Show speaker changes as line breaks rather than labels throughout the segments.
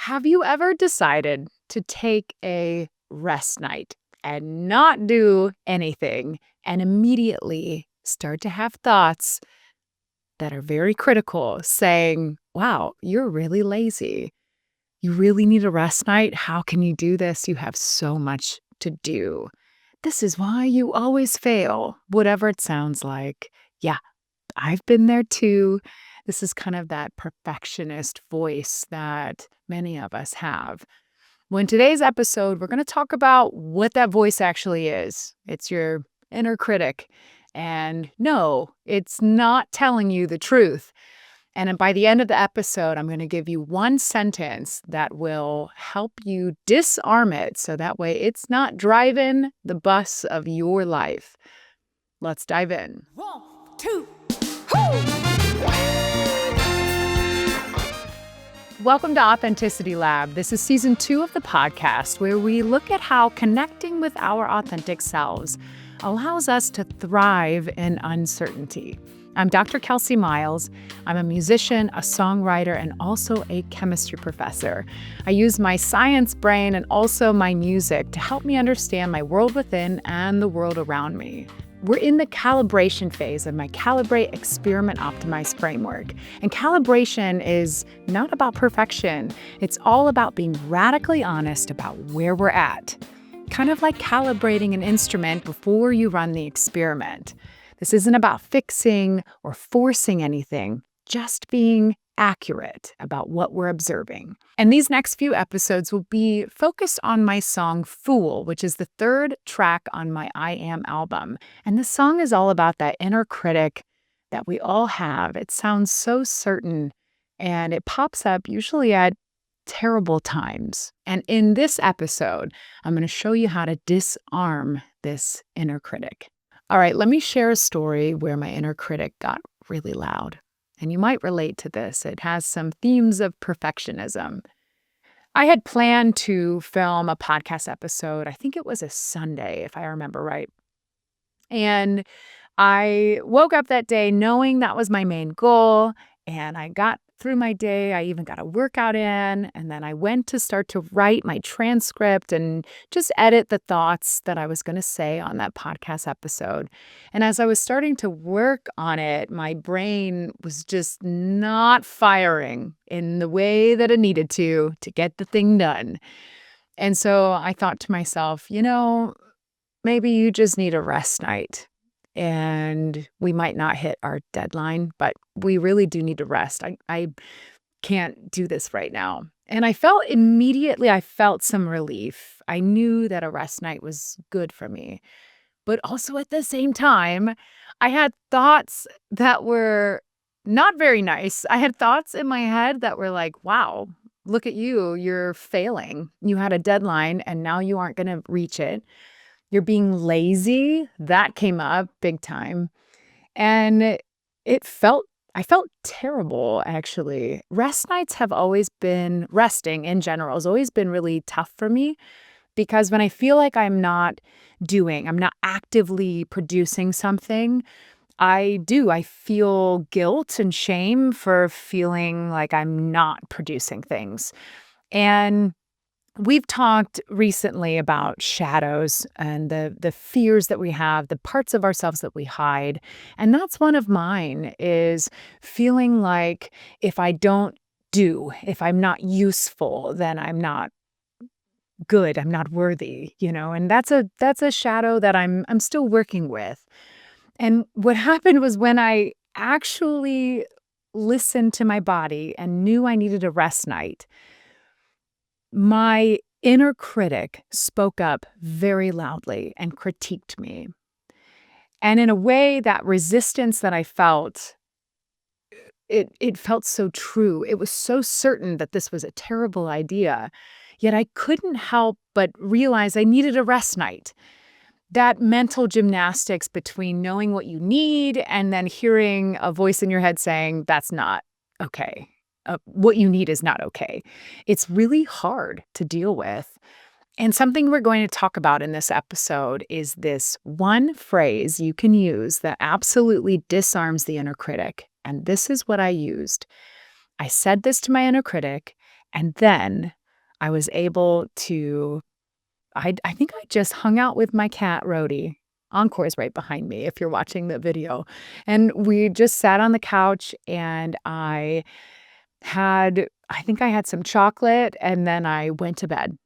Have you ever decided to take a rest night and not do anything and immediately start to have thoughts that are very critical, saying, wow, you're really lazy. You really need a rest night? How can you do this? You have so much to do. This is why you always fail, whatever it sounds like. Yeah, I've been there too. This is kind of that perfectionist voice that many of us have. Well, in today's episode, we're going to talk about what that voice actually is. It's your inner critic. And no, it's not telling you the truth. And by the end of the episode, I'm going to give you one sentence that will help you disarm it so that way it's not driving the bus of your life. Let's dive in. 1, 2, Welcome to Authenticity Lab. This is season 2 of the podcast where we look at how connecting with our authentic selves allows us to thrive in uncertainty. I'm Dr. Kelsey Miles. I'm a musician, a songwriter, and also a chemistry professor. I use my science brain and also my music to help me understand my world within and the world around me. We're in the calibration phase of my Calibrate Experiment Optimize framework. And calibration is not about perfection. It's all about being radically honest about where we're at. Kind of like calibrating an instrument before you run the experiment. This isn't about fixing or forcing anything, just being accurate about what we're observing. And these next few episodes will be focused on my song Fool, which is the 3rd track on my I Am album. And this song is all about that inner critic that we all have. It sounds so certain, and it pops up usually at terrible times. And in this episode, I'm going to show you how to disarm this inner critic. All right, let me share a story where my inner critic got really loud. And you might relate to this. It has some themes of perfectionism. I had planned to film a podcast episode. I think it was a Sunday, if I remember right. And I woke up that day knowing that was my main goal. And I got through my day. I even got a workout in. And then I went to start to write my transcript and just edit the thoughts that I was going to say on that podcast episode. And as I was starting to work on it, my brain was just not firing in the way that it needed to get the thing done. And so I thought to myself, maybe you just need a rest night. And we might not hit our deadline, but we really do need to rest. I can't do this right now. And I felt some relief. I knew that a rest night was good for me. But also at the same time, I had thoughts that were not very nice. I had thoughts in my head that were like, wow, look at you. You're failing. You had a deadline and now you aren't going to reach it. You're being lazy. That came up big time. And I felt terrible, actually. Resting in general has always been really tough for me because when I feel like I'm not actively producing something, I feel guilt and shame for feeling like I'm not producing things. And we've talked recently about shadows and the fears that we have, the parts of ourselves that we hide. And that's one of mine, is feeling like if I'm not useful, then I'm not good, I'm not worthy, and that's a shadow that I'm still working with. And what happened was when I actually listened to my body and knew I needed a rest night, my inner critic spoke up very loudly and critiqued me. And in a way, that resistance that I felt, it felt so true. It was so certain that this was a terrible idea. Yet I couldn't help but realize I needed a rest night. That mental gymnastics between knowing what you need and then hearing a voice in your head saying, that's not okay. What you need is not okay. It's really hard to deal with. And something we're going to talk about in this episode is this one phrase you can use that absolutely disarms the inner critic. And this is what I used. I said this to my inner critic, and then I was able to, I think I just hung out with my cat, Rhodey. Encore's right behind me if you're watching the video. And we just sat on the couch and I think I had some chocolate and then I went to bed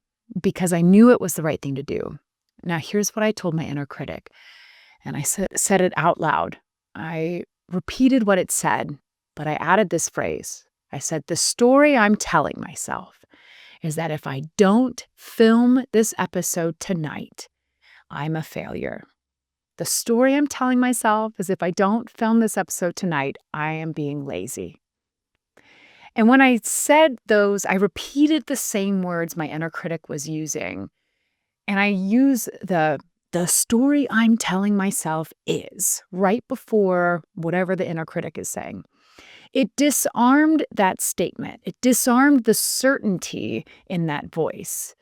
because I knew it was the right thing to do. Now, here's what I told my inner critic, and I said it out loud. I repeated what it said, but I added this phrase. I said, the story I'm telling myself is that if I don't film this episode tonight, I'm a failure. The story I'm telling myself is if I don't film this episode tonight, I am being lazy. And when I said those, I repeated the same words my inner critic was using. And I use the story I'm telling myself is right before whatever the inner critic is saying. It disarmed that statement. It disarmed the certainty in that voice.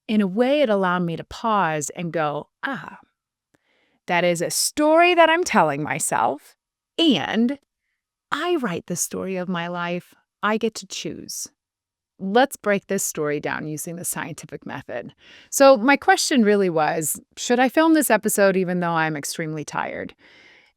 In a way, it allowed me to pause and go, that is a story that I'm telling myself, and I write the story of my life. I get to choose. Let's break this story down using the scientific method. So my question really was, should I film this episode even though I'm extremely tired?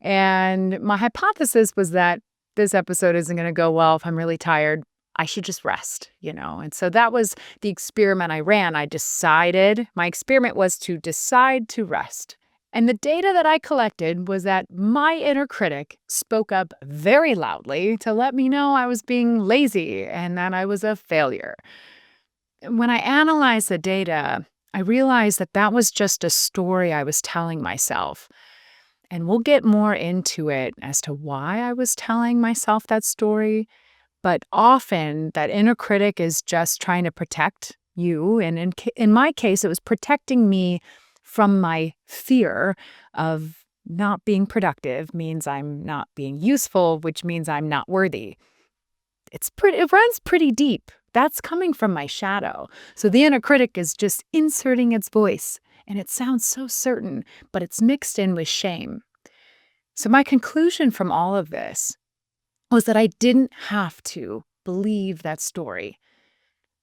And my hypothesis was that this episode isn't going to go well if I'm really tired. I should just rest, And so that was the experiment I ran. My experiment was to decide to rest. And the data that I collected was that my inner critic spoke up very loudly to let me know I was being lazy and that I was a failure. When I analyzed the data, I realized that that was just a story I was telling myself. And we'll get more into it as to why I was telling myself that story. But often that inner critic is just trying to protect you. And in my case, it was protecting me from my fear of not being productive means I'm not being useful, which means I'm not worthy. It runs pretty deep. That's coming from my shadow. So the inner critic is just inserting its voice, and it sounds so certain, but it's mixed in with shame. So my conclusion from all of this was that I didn't have to believe that story,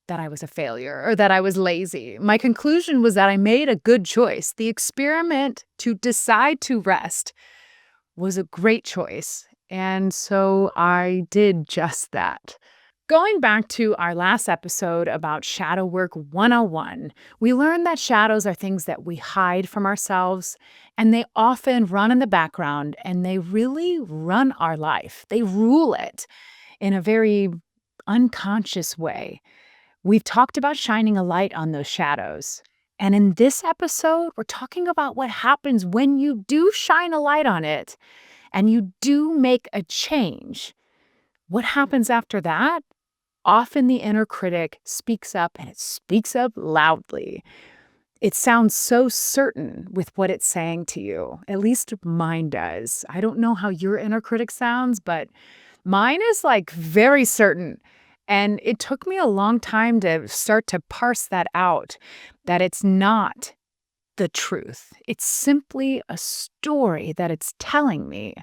that I was a failure or that I was lazy. My conclusion was that I made a good choice. The experiment to decide to rest was a great choice. And so I did just that. Going back to our last episode about Shadow Work 101, we learned that shadows are things that we hide from ourselves, and they often run in the background, and they really run our life. They rule it in a very unconscious way. We've talked about shining a light on those shadows. And in this episode, we're talking about what happens when you do shine a light on it and you do make a change. What happens after that? Often the inner critic speaks up, and it speaks up loudly. It sounds so certain with what it's saying to you. At least mine does. I don't know how your inner critic sounds, but mine is very certain. And it took me a long time to start to parse that out, that it's not the truth. It's simply a story that it's telling me.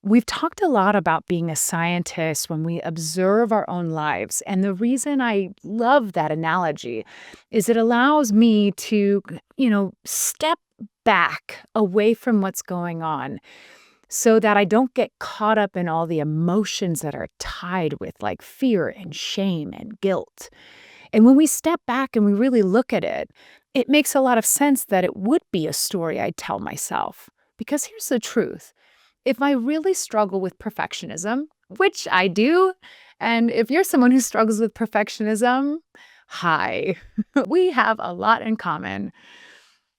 We've talked a lot about being a scientist when we observe our own lives. And the reason I love that analogy is it allows me to, step back away from what's going on so that I don't get caught up in all the emotions that are tied with fear and shame and guilt. And when we step back and we really look at it, it makes a lot of sense that it would be a story I'd tell myself. Because here's the truth. If I really struggle with perfectionism, which I do, and if you're someone who struggles with perfectionism, hi, we have a lot in common.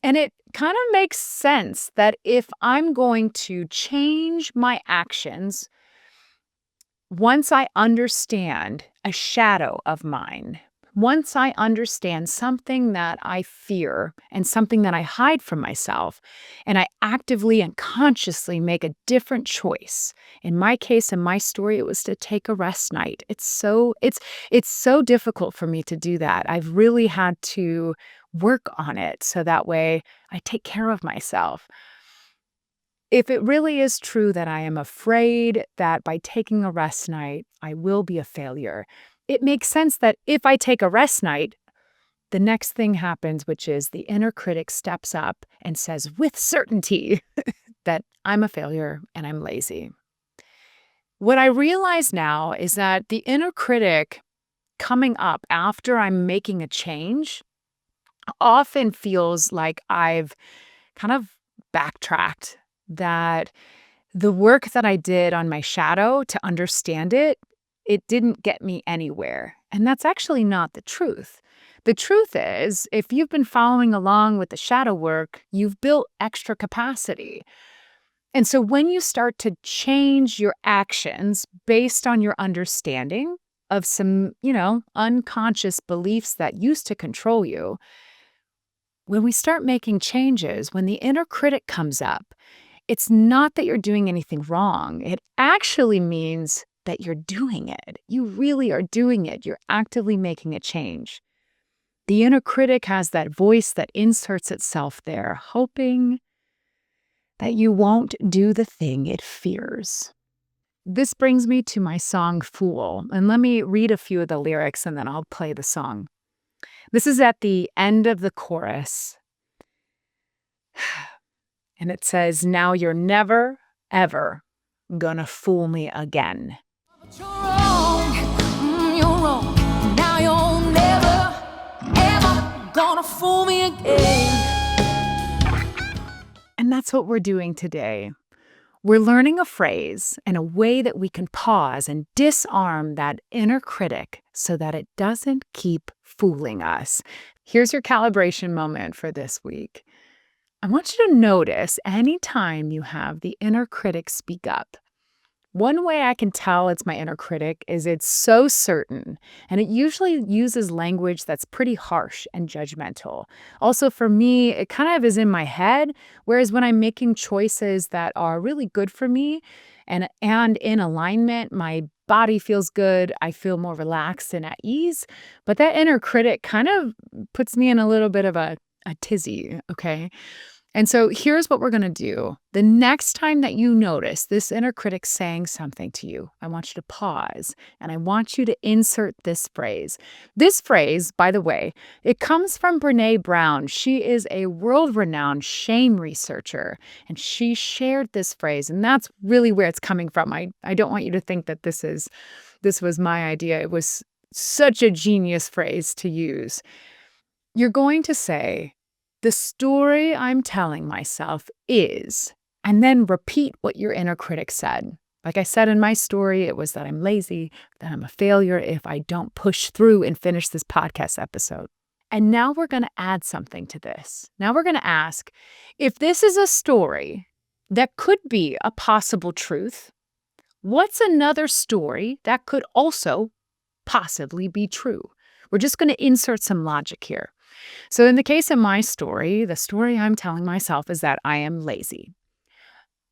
And it kind of makes sense that if I'm going to change my actions, once I understand a shadow of mine, once I understand something that I fear and something that I hide from myself, and I actively and consciously make a different choice. In my case, in my story, it was to take a rest night. It's so difficult for me to do that. I've really had to work on it so that way I take care of myself. If it really is true that I am afraid that by taking a rest night, I will be a failure, it makes sense that if I take a rest night, the next thing happens, which is the inner critic steps up and says with certainty that I'm a failure and I'm lazy. What I realize now is that the inner critic coming up after I'm making a change often feels like I've kind of backtracked, that the work that I did on my shadow to understand it, it didn't get me anywhere. And that's actually not the truth. The truth is, if you've been following along with the shadow work, you've built extra capacity. And so when you start to change your actions based on your understanding of some, unconscious beliefs that used to control you, when we start making changes, when the inner critic comes up, it's not that you're doing anything wrong. It actually means that you're doing it. You really are doing it. You're actively making a change. The inner critic has that voice that inserts itself there, hoping that you won't do the thing it fears. This brings me to my song Fool, and let me read a few of the lyrics and then I'll play the song. This is at the end of the chorus. And it says, "Now you're never, ever gonna fool me again."
But you're wrong, you're wrong. Now you're never, ever gonna fool me again.
And that's what we're doing today. We're learning a phrase and a way that we can pause and disarm that inner critic so that it doesn't keep fooling us. Here's your calibration moment for this week. I want you to notice anytime you have the inner critic speak up. One way I can tell it's my inner critic is it's so certain, and it usually uses language that's pretty harsh and judgmental. Also, for me, it kind of is in my head, whereas when I'm making choices that are really good for me and in alignment, my body feels good, I feel more relaxed and at ease. But that inner critic kind of puts me in a little bit of a tizzy, okay? And so here's what we're going to do. The next time that you notice this inner critic saying something to you, I want you to pause and I want you to insert this phrase. This phrase, by the way, it comes from Brené Brown. She is a world-renowned shame researcher, and she shared this phrase, and that's really where it's coming from. I don't want you to think that this was my idea. It was such a genius phrase to use. You're going to say, "The story I'm telling myself is," and then repeat what your inner critic said. Like I said in my story, it was that I'm lazy, that I'm a failure if I don't push through and finish this podcast episode. And now we're going to add something to this. Now we're going to ask, if this is a story that could be a possible truth, what's another story that could also possibly be true? We're just going to insert some logic here. So in the case of my story, the story I'm telling myself is that I am lazy.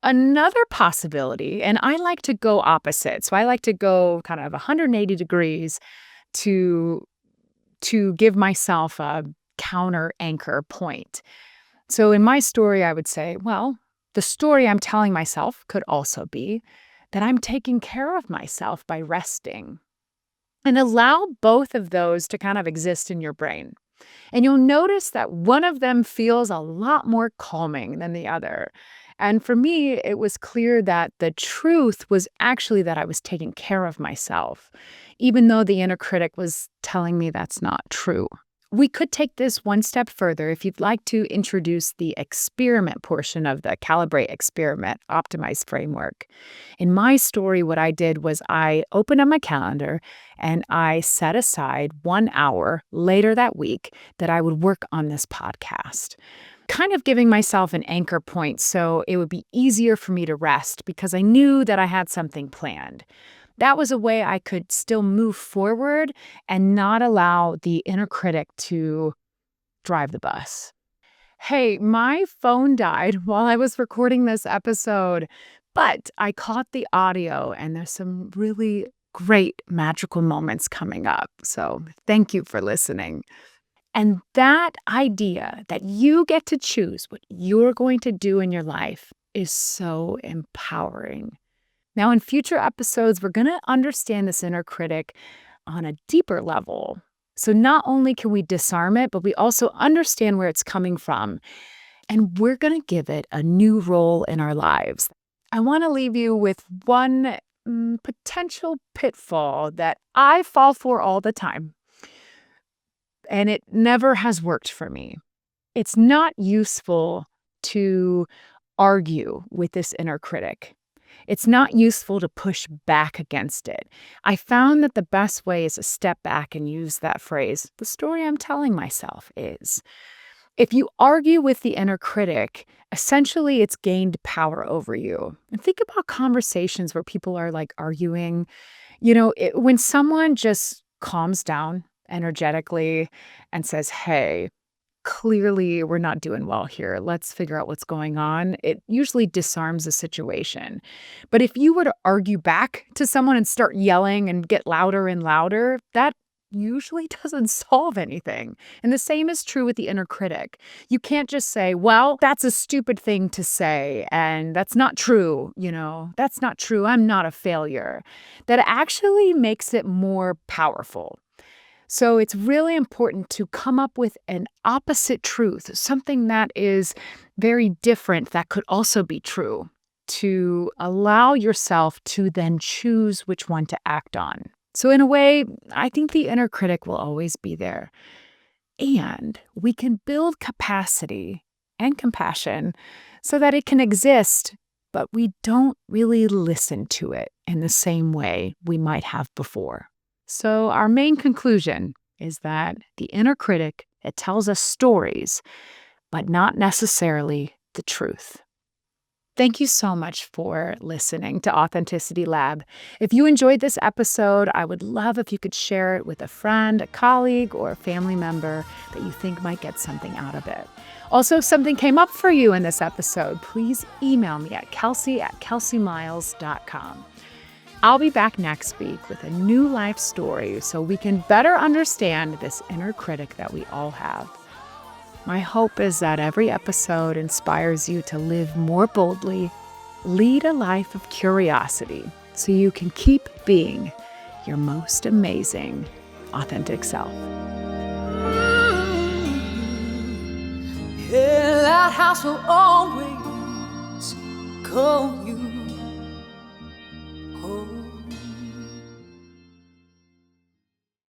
Another possibility, and I like to go opposite, so I like to go kind of 180 degrees to give myself a counter anchor point. So in my story, I would say, well, the story I'm telling myself could also be that I'm taking care of myself by resting. And allow both of those to kind of exist in your brain. And you'll notice that one of them feels a lot more calming than the other. And for me, it was clear that the truth was actually that I was taking care of myself, even though the inner critic was telling me that's not true. We could take this one step further if you'd like to introduce the experiment portion of the Calibrate Experiment Optimize framework. In my story, what I did was I opened up my calendar and I set aside 1 hour later that week that I would work on this podcast, kind of giving myself an anchor point so it would be easier for me to rest because I knew that I had something planned. That was a way I could still move forward and not allow the inner critic to drive the bus. Hey, my phone died while I was recording this episode, but I caught the audio and there's some really great magical moments coming up. So thank you for listening. And that idea that you get to choose what you're going to do in your life is so empowering. Now, in future episodes, we're going to understand this inner critic on a deeper level. So not only can we disarm it, but we also understand where it's coming from. And we're going to give it a new role in our lives. I want to leave you with one potential pitfall that I fall for all the time. And it never has worked for me. It's not useful to argue with this inner critic. It's not useful to push back against it. I found that the best way is to step back and use that phrase. The story I'm telling myself is. If you argue with the inner critic, essentially it's gained power over you. And think about conversations where people are like arguing. When someone just calms down energetically and says, hey, clearly we're not doing well here. Let's figure out what's going on. It usually disarms the situation. But if you were to argue back to someone and start yelling and get louder and louder, that usually doesn't solve anything. And the same is true with the inner critic. You can't just say, well, that's a stupid thing to say, and that's not true. That's not true. I'm not a failure. That actually makes it more powerful. So it's really important to come up with an opposite truth, something that is very different that could also be true, to allow yourself to then choose which one to act on. So in a way, I think the inner critic will always be there. And we can build capacity and compassion so that it can exist, but we don't really listen to it in the same way we might have before. So our main conclusion is that the inner critic, it tells us stories, but not necessarily the truth. Thank you so much for listening to Authenticity Lab. If you enjoyed this episode, I would love if you could share it with a friend, a colleague, or a family member that you think might get something out of it. Also, if something came up for you in this episode, please email me at kelsey@kelseymiles.com. I'll be back next week with a new life story so we can better understand this inner critic that we all have. My hope is that every episode inspires you to live more boldly, lead a life of curiosity, so you can keep being your most amazing, authentic self.
Yeah, that house will always call you.